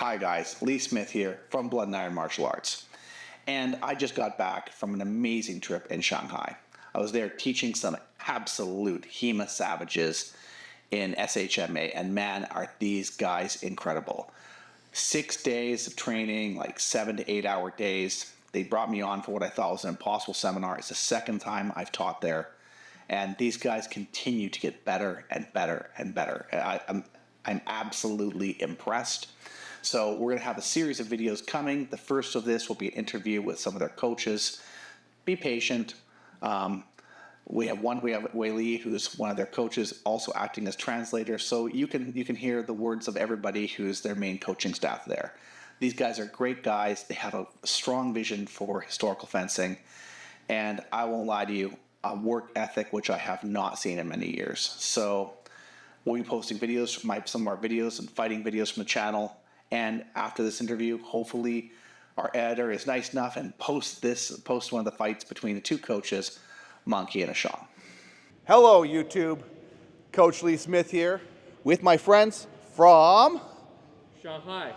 Hi guys, Lee Smith here from Blood and Iron Martial Arts. And I just got back from an amazing trip in Shanghai. I was there teaching some absolute HEMA savages in SHMA, and man, are these guys incredible. 6 days of training, like 7 to 8 hour days. They brought me on for what I thought was an impossible seminar. It's the second time I've taught there. And these guys continue to get better and better and better. I'm absolutely impressed. So we're going to have a series of videos coming. The first of this will be an interview with some of their coaches. Be patient. We have Wei Li, who's one of their coaches, also acting as translator. So you can hear the words of everybody who's their main coaching staff there. These guys are great guys. They have a strong vision for historical fencing. And I won't lie to you, a work ethic which I have not seen in many years. So we'll be posting videos from some of our videos and fighting videos from the channel. And after this interview, hopefully our editor is nice enough and post one of the fights between the two coaches, Monkey and Asham. Hello, YouTube. Coach Lee Smith here with my friends from Shanghai.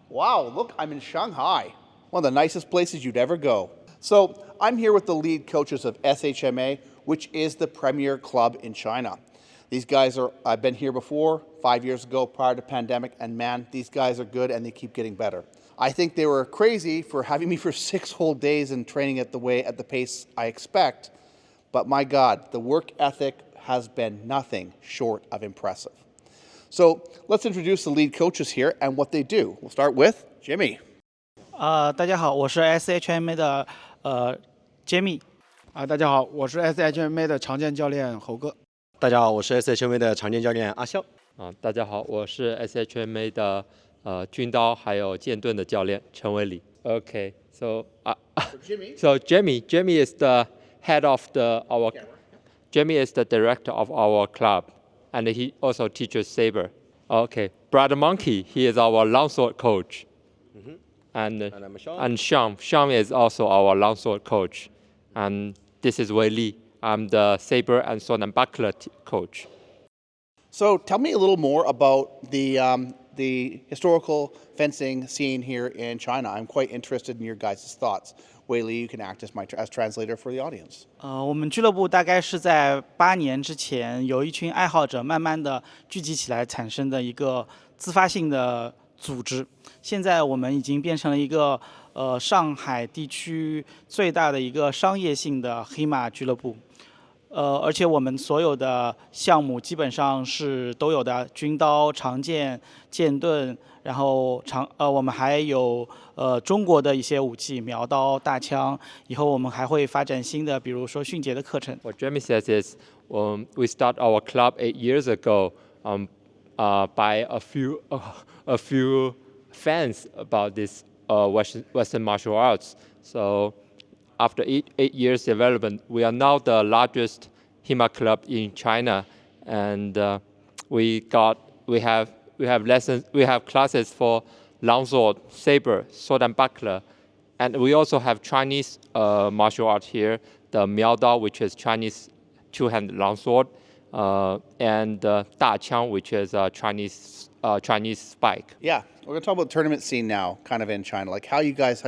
Wow, look, I'm in Shanghai. One of the nicest places you'd ever go. So I'm here with the lead coaches of SHMA, which is the premier club in China. These guys I've been here before, 5 years ago, prior to pandemic, and man, these guys are good and they keep getting better. I think they were crazy for having me for 6 whole days and training at the pace I expect, but my God, the work ethic has been nothing short of impressive. So let's introduce the lead coaches here and what they do. We'll start with Jimmy. 大家好，我是 SHMA 的Jamie。大家好，我是 SHMA 的常见教练侯哥。大家好，我是 SHMA 的常见教练阿笑。大家好，我是 SHMA 的军刀还有剑盾的教练陈伟礼。Okay, so Jamie is the head of Jamie is the director of our club, and he also teaches saber. Okay, Brother Monkey, he is our longsword coach. And Sham is also our longsword coach. And this is Wei Li. I'm the saber and sword and buckler coach. So tell me a little more about the historical fencing scene here in China. I'm quite interested in your guys' thoughts. Wei Li, you can act as translator for the audience. 我们俱乐部大概是在8年之前，有一群爱好者慢慢的聚集起来，产生的一个自发性的组织。现在我们已经变成了一个上海地区最大的一个商业性的HEMA俱乐部。而且我们所有的项目基本上是都有的，军刀、长剑、剑盾，然后我们还有中国的一些武器，苗刀、大枪。以后我们还会发展新的，比如说迅捷的课程。What Jamie says is, we start our club 8 years ago by a few fans about this Western martial arts. So after eight years development, we are now the largest HEMA club in China, and we have lessons, we have classes for longsword, saber, sword and buckler, and we also have Chinese martial art here, the Miao Dao, which is Chinese two-hand longsword, and Da Qiang, which is Chinese spike. Yeah, we're gonna talk about the tournament scene now, kind of in China, like how you guys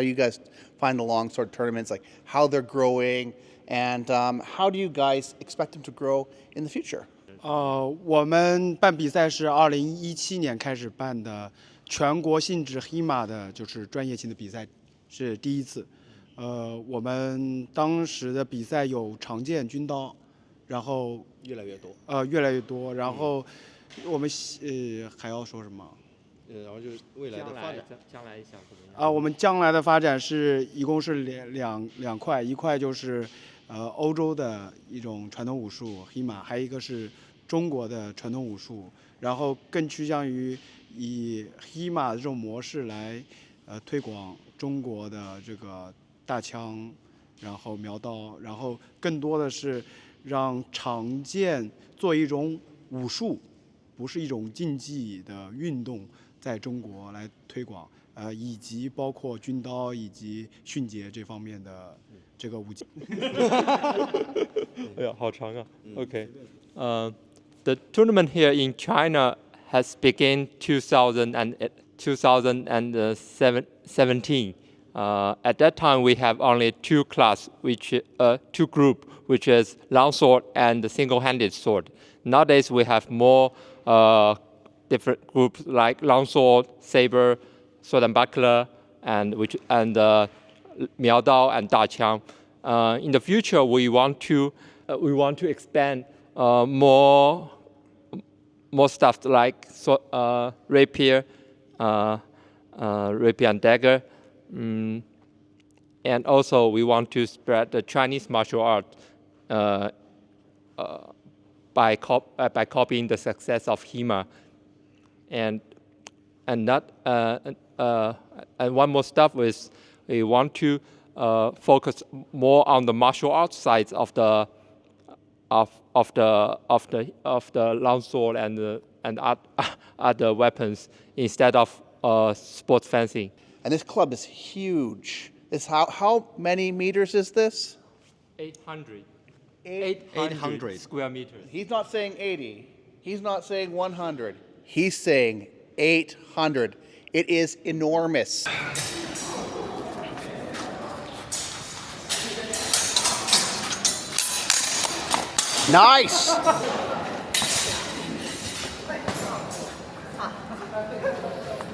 find the longsword tournaments, like how they're growing, and how do you guys expect them to grow in the future? 我们办比赛是2017年开始办的，全国性质 HEMA 的就是专业性的比赛是第一次。我们当时的比赛有长剑、军刀，然后越来越多，然后我们还要说什么？然后就是未来的发展，将来想怎么样？我们将来的发展一共是两块，一块就是欧洲的一种传统武术 HEMA， 还有一个是中国的传统武术，然后更趋向于以 HEMA 这种模式来推广中国的这个大枪，然后苗刀，然后更多的是让常剑做一种武术，不是一种竞技的运动。在中国来推广，以及包括军刀以及迅捷这方面的这个武器。哎呀，好长啊。Okay. The tournament here in China has begun 2017. At that time, we have only two group, which is longsword and the single-handed sword. Nowadays, we have more different groups like longsword, saber, sword and buckler, and miao dao and da qiang. In the future, we want to expand more stuff like rapier, rapier and dagger, and also we want to spread the Chinese martial art by copying the success of HEMA, and one more stuff is we want to focus more on the martial arts sides of the longsword and other weapons instead of sports fencing. And this club is huge. How many meters is this? 800. 800 square meters. He's not saying 80. He's not saying 100. He's saying 800. It is enormous. Nice.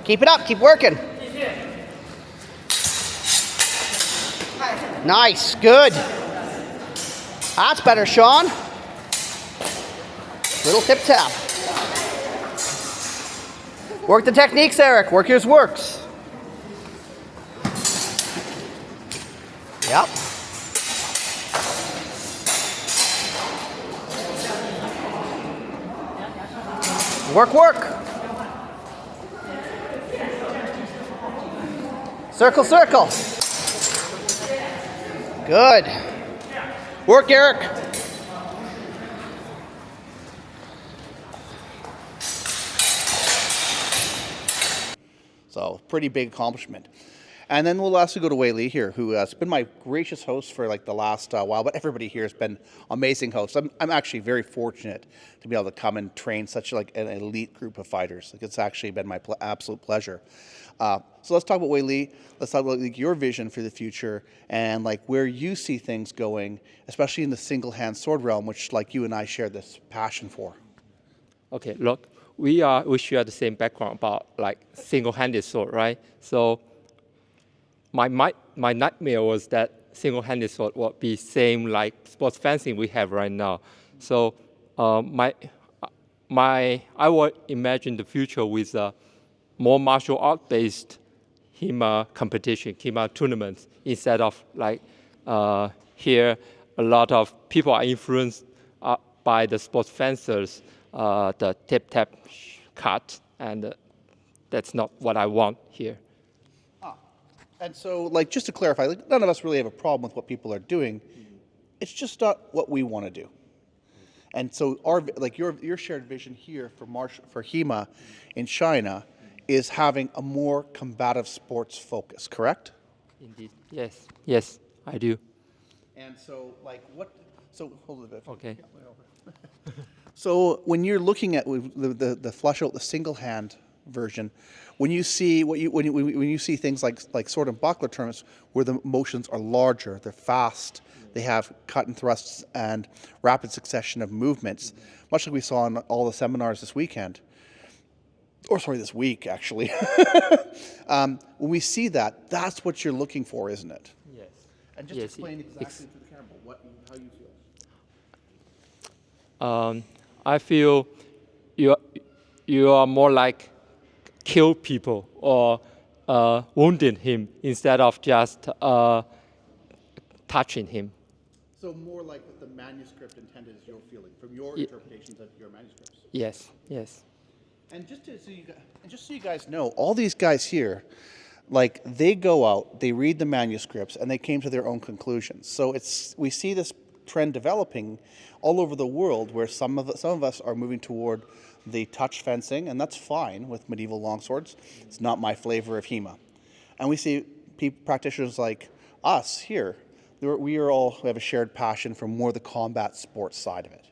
Keep it up. Keep working. Nice. Good. That's better, Sean. Little tip tap. Work the techniques, Eric. Work yours works. Yep. Work, work. Circle, circle. Good. Work, Eric. So, pretty big accomplishment. And then we'll also go to Wei Li here, who has been my gracious host for like the last while, but everybody here has been amazing hosts. I'm actually very fortunate to be able to come and train such like an elite group of fighters. Like, it's actually been my absolute pleasure. So let's talk about Wei Li. Let's talk about like, your vision for the future and like where you see things going, especially in the single-hand sword realm, which like you and I share this passion for. Okay, look, we share the same background about like single-handed sword, right? So my nightmare was that single-handed sword would be same like sports fencing we have right now. So I would imagine the future with more martial art based HEMA competition, HEMA tournaments, instead of like here a lot of people are influenced by the sports fencers, the tap cut, and that's not what I want here. And so, like, just to clarify, like, none of us really have a problem with what people are doing. It's just not what we want to do. And so, your shared vision here for HEMA in China is having a more combative sports focus, correct? Indeed, yes, I do. And so, like, so hold it a bit. Okay. So when you're looking at the flush out, the single hand version, when you see when you see things like sword and buckler tournaments where the motions are larger, they're fast, they have cut and thrusts and rapid succession of movements, much like we saw in all the seminars this weekend. Or sorry, this week actually. When we see that, that's what you're looking for, isn't it? Yes. And just explain exactly to the camera how you feel. I feel you are more like kill people or wounding him instead of just touching him. So more like what the manuscript intended is your feeling from your interpretations of your manuscripts. Yes. And just so you guys know, all these guys here, like they go out, they read the manuscripts, and they came to their own conclusions. So we see this trend developing all over the world, where some of us are moving toward the touch fencing, and that's fine with medieval longswords. It's not my flavor of HEMA. And we see practitioners like us here. We have a shared passion for more the combat sports side of it.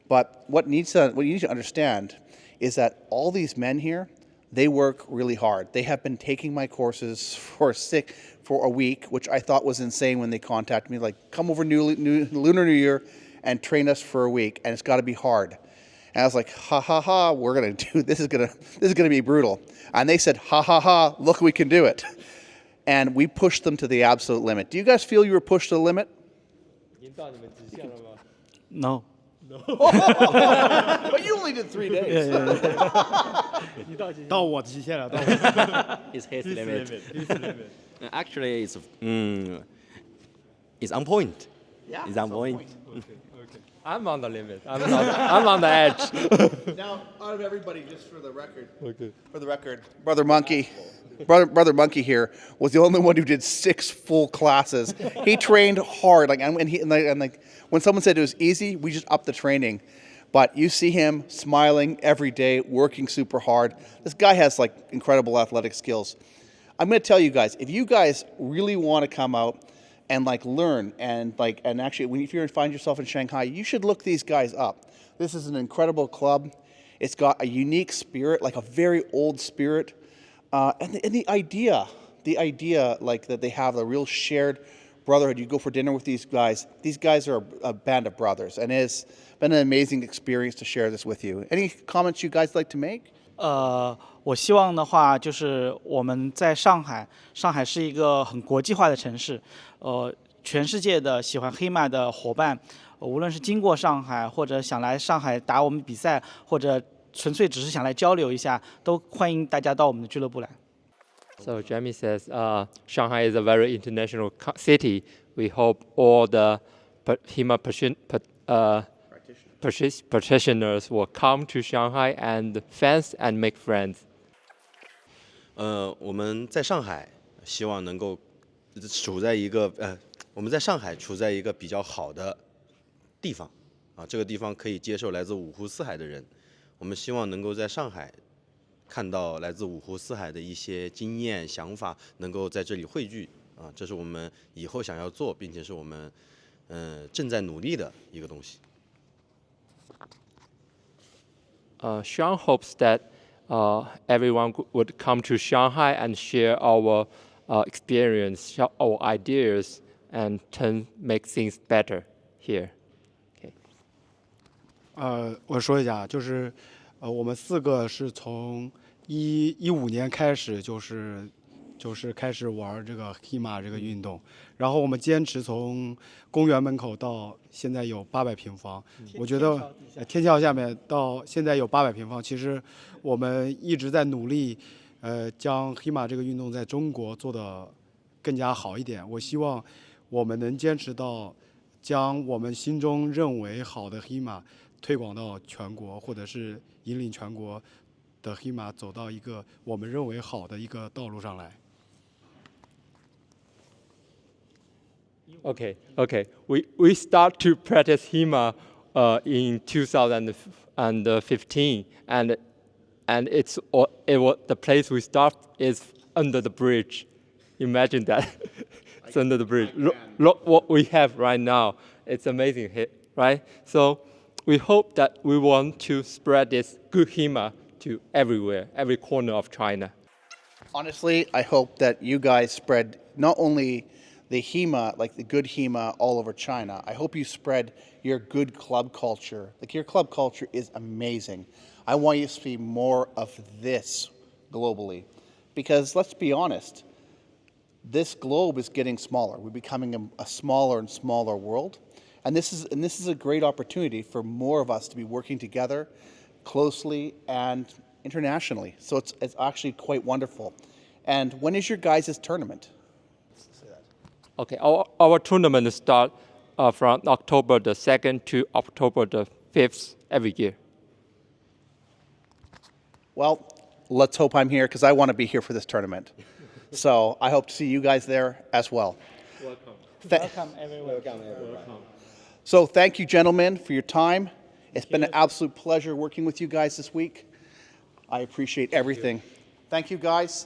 But what you need to understand is that all these men here, They work really hard. They have been taking my courses for a week, which I thought was insane when they contacted me, like, come over Lunar New Year and train us for a week, and it's got to be hard. And I was like, ha ha ha, we're gonna do this is gonna be brutal. And they said, ha ha ha, look, we can do it. And we pushed them to the absolute limit. Do you guys feel you were pushed to the limit? No. But you only did 3 days. 到我极限了，到我 It's his limit. Actually, it's on point. Yeah, It's on point. I'm on the limit. I'm on the edge. Now, out of everybody, just for the record, Okay. Brother Monkey here was the only one who did 6 full classes. He trained hard, like when someone said it was easy, we just upped the training. But you see him smiling every day, working super hard. This guy has like incredible athletic skills. I'm going to tell you guys, if you guys really want to come out and like learn and actually, if you find yourself in Shanghai, you should look these guys up. This is an incredible club. It's got a unique spirit, like a very old spirit, and the idea like that they have a real shared brotherhood. You go for dinner with these guys. These guys are a band of brothers, and it's been an amazing experience to share this with you. Any comments you guys like to make? 我希望的话就是我们在上海，上海是一个很国际化的城市，全世界的喜欢黑马的伙伴，无论是经过上海，或者想来上海打我们比赛，或者纯粹只是想来交流一下，都欢迎大家到我们的俱乐部来。So Jamie says Shanghai is a very international city. We hope all the HEMA practitioners will come to Shanghai and fans and make friends. 我们在上海希望能够处在一个我们在上海处在一个比较好的地方啊，这个地方可以接受来自五湖四海的人。我们希望能够在上海看到来自五湖四海的一些经验、想法，能够在这里汇聚啊，这是我们以后想要做，并且是我们正在努力的一个东西。Sean hopes that everyone would come to Shanghai and share our experience, share our ideas, and make things better here. Okay. 我说一下，就是我们4个是从15年开始，就是开始玩这个 HEMA 这个运动，然后我们坚持从公园门口到现在有800平方，我觉得天桥下面到现在有800平方，其实我们一直在努力，将 HEMA 这个运动在中国做得更加好一点。我希望我们能坚持到将我们心中认为好的 HEMA 推广到全国，或者是引领全国的 HEMA 走到一个我们认为好的一个道路上来。Okay. We start to practice HEMA in 2015, and the place we start is under the bridge. Imagine that. It's under the bridge. Look what we have right now. It's amazing, right? So we hope that we want to spread this good HEMA to everywhere, every corner of China. Honestly, I hope that you guys spread not only the HEMA, like the good HEMA all over China. I hope you spread your good club culture. Like your club culture is amazing. I want you to see more of this globally. Because let's be honest, this globe is getting smaller. We're becoming a smaller and smaller world. And this is a great opportunity for more of us to be working together closely and internationally. So it's actually quite wonderful. And when is your guys' tournament? Okay, our tournament starts from October the 2nd to October the 5th every year. Well, let's hope I'm here because I want to be here for this tournament. So I hope to see you guys there as well. Welcome. Welcome everyone. Welcome. So thank you, gentlemen, for your time. It's been an absolute pleasure working with you guys this week. I appreciate everything. Thank you, guys.